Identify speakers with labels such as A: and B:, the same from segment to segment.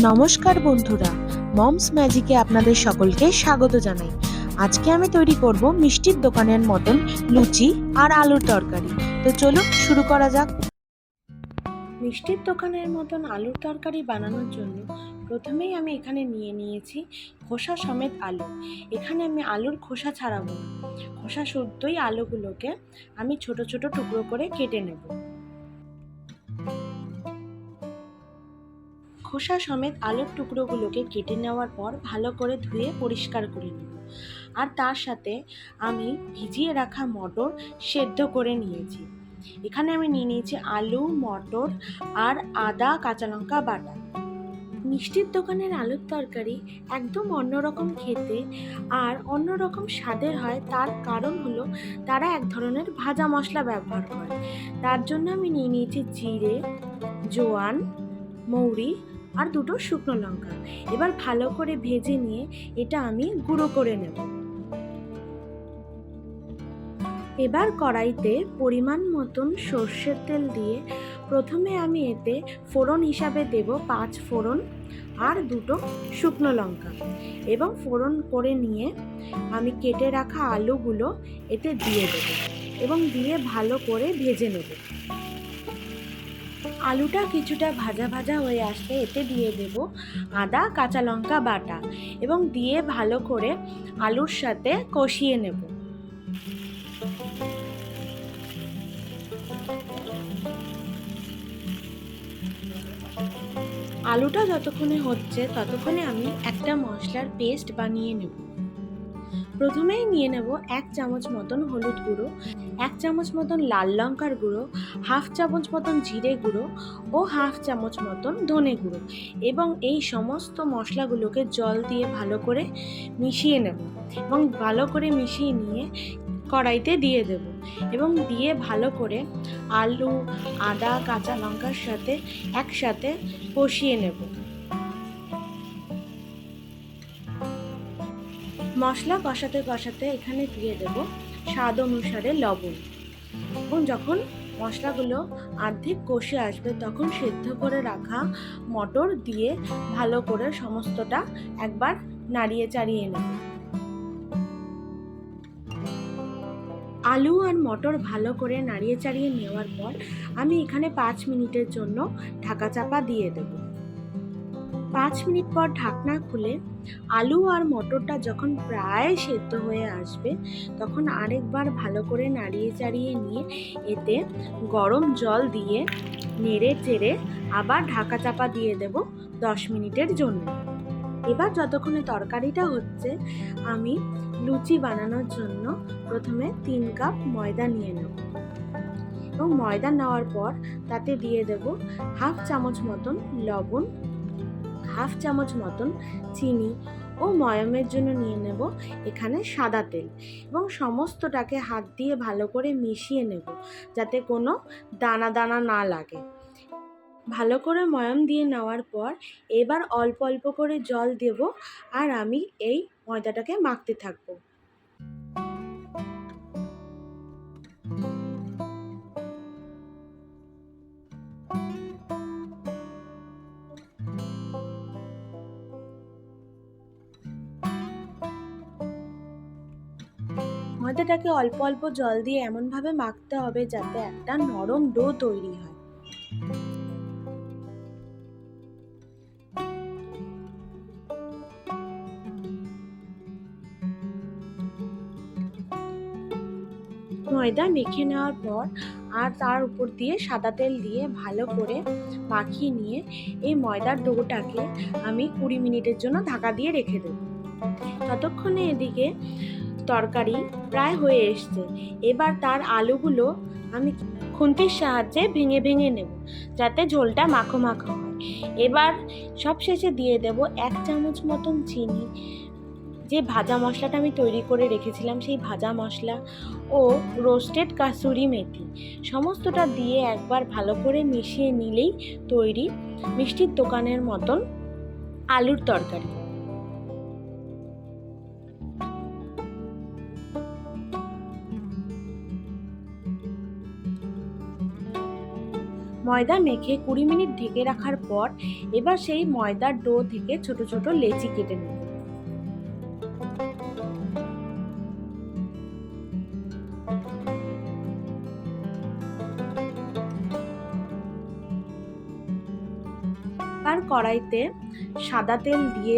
A: নমস্কার বন্ধুরা, মমস ম্যাজিকে আপনাদের সকলকে স্বাগত জানাই। আজকে আমি তৈরি করব মিষ্টির দোকানের মতন লুচি আর আলুর তরকারি। তো চলুন শুরু করা যাক। মিষ্টির দোকানের মতন আলুর তরকারি বানানোর জন্য প্রথমেই আমি এখানে নিয়ে নিয়েছি খোসা সমেত আলু। এখানে আমি আলুর খোসা ছাড়াবো না, খোসা শুদ্ধই আলুগুলোকে আমি ছোট ছোট টুকরো করে কেটে নেব। খোসা সমেত আলুর টুকরোগুলোকে কেটে নেওয়ার পর ভালো করে ধুয়ে পরিষ্কার করে নেব। আর তার সাথে আমি ভিজিয়ে রাখা মটর সেদ্ধ করে নিয়েছি। এখানে আমি নিয়ে নিয়েছি আলু, মটর আর আদা, কাঁচা লঙ্কা বাটা। মিষ্টির দোকানের আলুর তরকারি একদম অন্যরকম খেতে আর অন্যরকম স্বাদের হয়। তার কারণ হলো তারা এক ধরনের ভাজা মশলা ব্যবহার করে। তার জন্য আমি নিয়ে নিয়েছি জিরে, জোয়ান, মৌরি আর দুটো শুকনো লঙ্কা। এবার ভালো করে ভেজে নিয়ে এটা আমি গুঁড়ো করে নেব। এবার কড়াইতে পরিমাণ মতন সর্ষের তেল দিয়ে প্রথমে আমি এতে ফোড়ন হিসাবে দেব 5 ফোড়ন আর দুটো শুকনো লঙ্কা। এবং ফোড়ন করে নিয়ে আমি কেটে রাখা আলুগুলো এতে দিয়ে দেব এবং দিয়ে ভালো করে ভেজে নেব। আলুটা কিছুটা ভাজা ভাজা হয়ে আসলে এতে দিয়ে দেব আদা, কাঁচা লঙ্কা বাটা এবং দিয়ে ভালো করে আলুর সাথে কষিয়ে নেব। আলুটা যতক্ষণে হচ্ছে ততক্ষণে আমি একটা মশলার পেস্ট বানিয়ে নেব। প্রথমেই নিয়ে নেব 1 চামচ মতন হলুদ গুঁড়ো, 1 চামচ মতন লাল লঙ্কার গুঁড়ো, 1/2 চামচ মতন জিরে গুঁড়ো ও 1/2 চামচ মতন ধনে গুঁড়ো এবং এই সমস্ত মশলাগুলোকে জল দিয়ে ভালো করে মিশিয়ে নেব এবং ভালো করে মিশিয়ে নিয়ে কড়াইতে দিয়ে দেব এবং দিয়ে ভালো করে আলু, আদা, কাঁচা লঙ্কার সাথে একসাথে কষিয়ে নেব। মশলা কষাতে কষাতে এখানে দিয়ে দেব স্বাদ অনুসারে লবণ এবং যখন মশলাগুলো অর্ধেক কষে আসবে তখন সেদ্ধ করে রাখা মটর দিয়ে ভালো করে সমস্তটা একবার নাড়িয়ে চাড়িয়ে নেব। আলু আর মটর ভালো করে নাড়িয়ে চাড়িয়ে নেওয়ার পর আমি এখানে 5 মিনিটের জন্য ঢাকা চাপা দিয়ে দেব। 5 মিনিট পর ঢাকনা খুলে আলু আর মটরটা যখন প্রায় সেদ্ধ হয়ে আসবে তখন আরেকবার ভালো করে নাড়িয়ে চাড়িয়ে নিয়ে এতে গরম জল দিয়ে নেড়ে চেড়ে আবার ঢাকা চাপা দিয়ে দেব 10 মিনিটের জন্য। এবার যতক্ষণে তরকারিটা হচ্ছে আমি লুচি বানানোর জন্য প্রথমে 3 কাপ ময়দা নিয়ে নেব এবং ময়দা নেওয়ার পর তাতে দিয়ে দেব 1/2 চামচ মতন লবণ, 1/2 চামচ মতন চিনি ও ময়ামের জন্য নিয়ে নেব এখানে সাদা তেল এবং সমস্তটাকে হাত দিয়ে ভালো করে মিশিয়ে নেব যাতে কোনো দানা দানা না লাগে। ভালো করে ময়াম দিয়ে নেওয়ার পর এবার অল্প অল্প করে জল দেব আর আমি এই ময়দাটাকে মাখতে থাকবো। ময়দাটাকে অল্প অল্প জল দিয়ে এমনভাবে মাখতে হবে যাতে একটা নরম ডো তৈরি হয়। ময়দা মেখে নেওয়ার পর আর তার উপর দিয়ে সাদা তেল দিয়ে ভালো করে মাখিয়ে নিয়ে এই ময়দার ডোটাকে আমি 20 মিনিটের জন্য ঢাকা দিয়ে রেখে দেব। ততক্ষণে এদিকে তরকারি প্রায় হয়ে এসছে। এবার তার আলুগুলো আমি খুন্তির সাহায্যে ভেঙে ভেঙে নেব যাতে ঝোলটা মাখো মাখো হয়। এবার সবশেষে দিয়ে দেব 1 চামচ মতন চিনি, যে ভাজা মশলাটা আমি তৈরি করে রেখেছিলাম সেই ভাজা মশলা ও রোস্টেড কাসুরি মেথি সমস্তটা দিয়ে একবার ভালো করে মিশিয়ে নিলেই তৈরি মিষ্টির দোকানের মতন আলুর তরকারি। ময়দা মেখে 20 মিনিট ঢেকে রাখার পর এবার সেই ময়দার ডো থেকে ছোট ছোট লেচি কেটে নেব। আর কড়াইতে সাদা তেল দিয়ে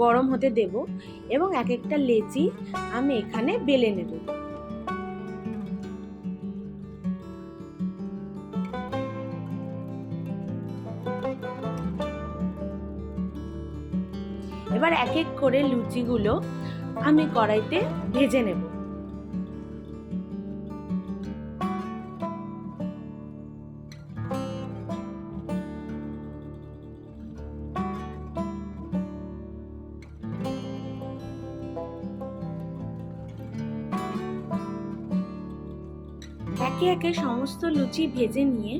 A: গরম হতে দেব এবং এক একটা লেচি আমি এখানে বেলে নেব। এবার এক এক করে লুচিগুলো আমি কড়াইতে ভেজে নেব। একে একে সমস্ত লুচি ভেজে নিয়ে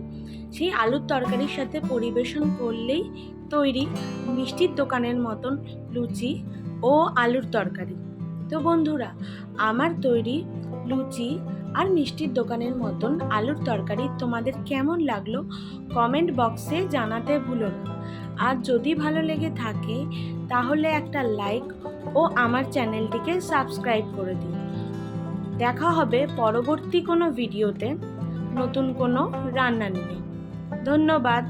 A: সেই আলুর তরকারির সাথে পরিবেশন করলেই তৈরি মিষ্টির দোকানের মতন লুচি ও আলুর তরকারি। তো বন্ধুরা, আমার তৈরি লুচি আর মিষ্টির দোকানের মতন আলুর তরকারি তোমাদের কেমন লাগলো কমেন্ট বক্সে জানাতে ভুলো না। আর যদি ভালো লেগে থাকে তাহলে একটা লাইক ও আমার চ্যানেলটিকে সাবস্ক্রাইব করে দিন। দেখা হবে পরবর্তী কোনো ভিডিওতে নতুন কোনো রান্না নিয়ে। ধন্যবাদ।